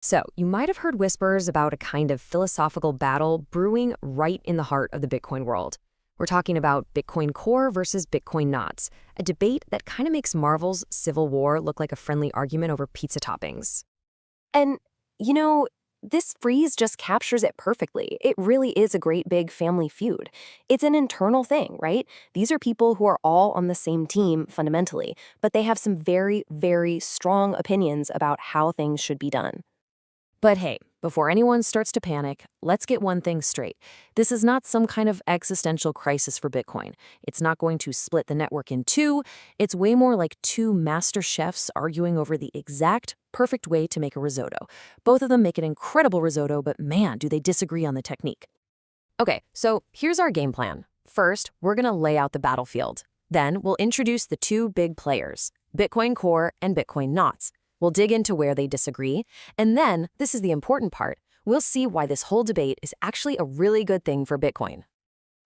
So, you might have heard whispers about a kind of philosophical battle brewing right in the heart of the Bitcoin world. We're talking about Bitcoin Core versus Bitcoin Knots, a debate that kind of makes Marvel's Civil War look like a friendly argument over pizza toppings. And, you know, this freeze just captures it perfectly. It really is a great big family feud. It's an internal thing, right? These are people who are all on the same team fundamentally, but they have some very, very strong opinions about how things should be done. But hey, before anyone starts to panic, let's get one thing straight. This is not some kind of existential crisis for Bitcoin. It's not going to split the network in two. It's way more like two master chefs arguing over the exact perfect way to make a risotto. Both of them make an incredible risotto, but man, do they disagree on the technique. Okay, so here's our game plan. First, we're going to lay out the battlefield. Then we'll introduce the two big players, Bitcoin Core and Bitcoin Knots. We'll dig into where they disagree, and then, this is the important part, we'll see why this whole debate is actually a really good thing for Bitcoin.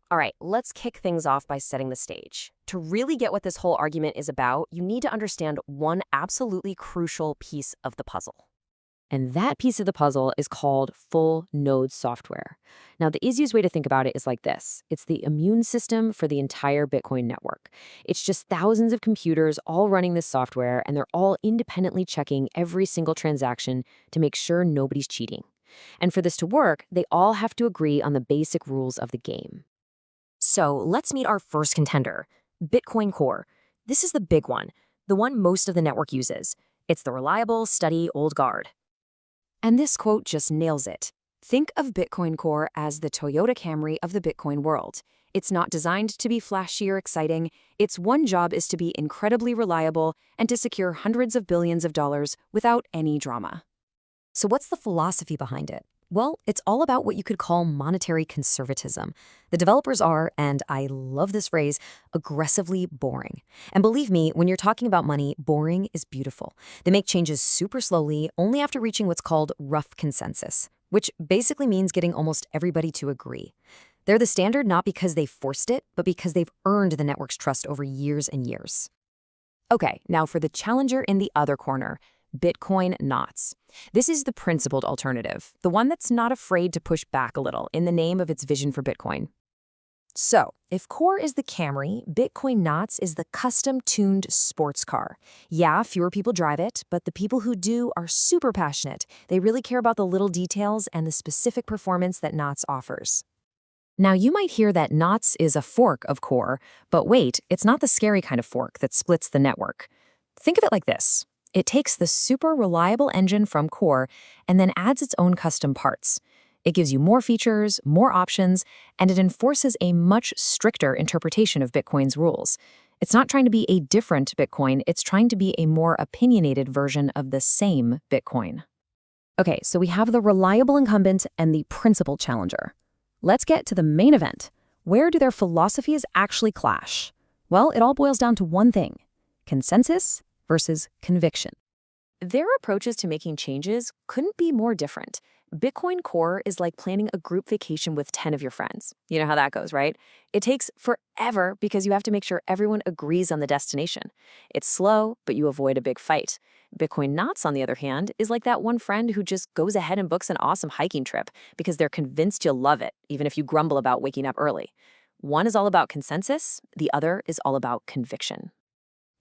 All right, let's kick things off by setting the stage. To really get what this whole argument is about, you need to understand one absolutely crucial piece of the puzzle. And that piece of the puzzle is called full node software. Now, the easiest way to think about it is like this. It's the immune system for the entire Bitcoin network. It's just thousands of computers all running this software, and they're all independently checking every single transaction to make sure nobody's cheating. And for this to work, they all have to agree on the basic rules of the game. So let's meet our first contender, Bitcoin Core. This is the big one, the one most of the network uses. It's the reliable, steady old guard. And this quote just nails it. Think of Bitcoin Core as the Toyota Camry of the Bitcoin world. It's not designed to be flashy or exciting. Its one job is to be incredibly reliable and to secure hundreds of billions of dollars without any drama. So what's the philosophy behind it? Well, it's all about what you could call monetary conservatism. The developers are, and I love this phrase, aggressively boring. And believe me, when you're talking about money, boring is beautiful. They make changes super slowly, only after reaching what's called rough consensus, which basically means getting almost everybody to agree. They're the standard not because they forced it, but because they've earned the network's trust over years and years. Okay, now for the challenger in the other corner, Bitcoin Knots. This is the principled alternative, the one that's not afraid to push back a little in the name of its vision for Bitcoin. So, if Core is the Camry, Bitcoin Knots is the custom-tuned sports car. Yeah, fewer people drive it, but the people who do are super passionate. They really care about the little details and the specific performance that Knots offers. Now, you might hear that Knots is a fork of Core, but wait, it's not the scary kind of fork that splits the network. Think of it like this. It takes the super reliable engine from Core and then adds its own custom parts. It gives you more features, more options, and it enforces a much stricter interpretation of Bitcoin's rules. It's not trying to be a different Bitcoin, it's trying to be a more opinionated version of the same Bitcoin. Okay, so we have the reliable incumbent and the principled challenger. Let's get to the main event. Where do their philosophies actually clash? Well, it all boils down to one thing: consensus versus conviction. Their approaches to making changes couldn't be more different. Bitcoin Core is like planning a group vacation with 10 of your friends. You know how that goes, right? It takes forever because you have to make sure everyone agrees on the destination. It's slow, but you avoid a big fight. Bitcoin Knots, on the other hand, is like that one friend who just goes ahead and books an awesome hiking trip because they're convinced you'll love it, even if you grumble about waking up early. One is all about consensus, the other is all about conviction.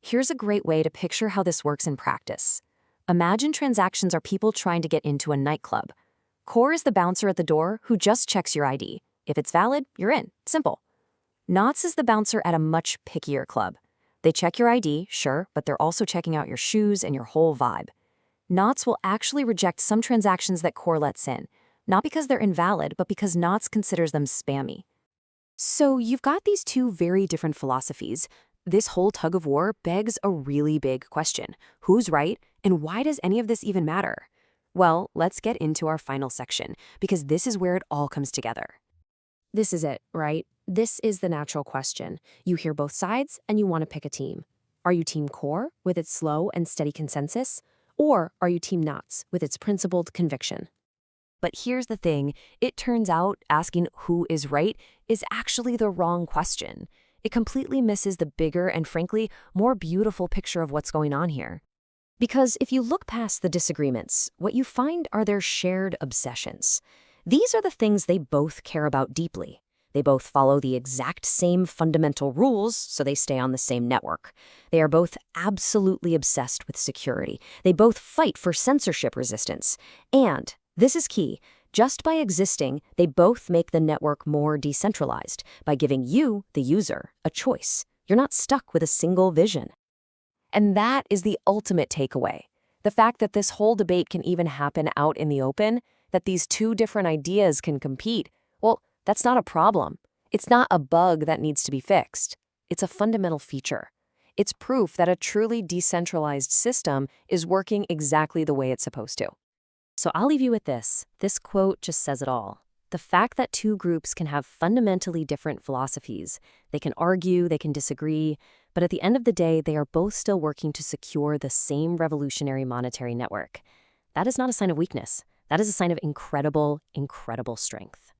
Here's a great way to picture how this works in practice. Imagine transactions are people trying to get into a nightclub. Core is the bouncer at the door who just checks your ID. If it's valid, you're in. Simple. Knots is the bouncer at a much pickier club. They check your ID, sure, but they're also checking out your shoes and your whole vibe. Knots will actually reject some transactions that Core lets in, not because they're invalid, but because Knots considers them spammy. So you've got these two very different philosophies. This whole tug of war begs a really big question. Who's right, and why does any of this even matter? Well, let's get into our final section, because this is where it all comes together. This is it, right? This is the natural question. You hear both sides, and you want to pick a team. Are you Team Core, with its slow and steady consensus? Or are you Team Knots, with its principled conviction? But here's the thing. It turns out asking who is right is actually the wrong question. It completely misses the bigger and, frankly, more beautiful picture of what's going on here. Because if you look past the disagreements, what you find are their shared obsessions. These are the things they both care about deeply. They both follow the exact same fundamental rules, so they stay on the same network. They are both absolutely obsessed with security. They both fight for censorship resistance. And, this is key, just by existing, they both make the network more decentralized by giving you, the user, a choice. You're not stuck with a single vision. And that is the ultimate takeaway. The fact that this whole debate can even happen out in the open, that these two different ideas can compete, well, that's not a problem. It's not a bug that needs to be fixed. It's a fundamental feature. It's proof that a truly decentralized system is working exactly the way it's supposed to. So I'll leave you with this. This quote just says it all. The fact that two groups can have fundamentally different philosophies, they can argue, they can disagree, but at the end of the day, they are both still working to secure the same revolutionary monetary network. That is not a sign of weakness. That is a sign of incredible, incredible strength.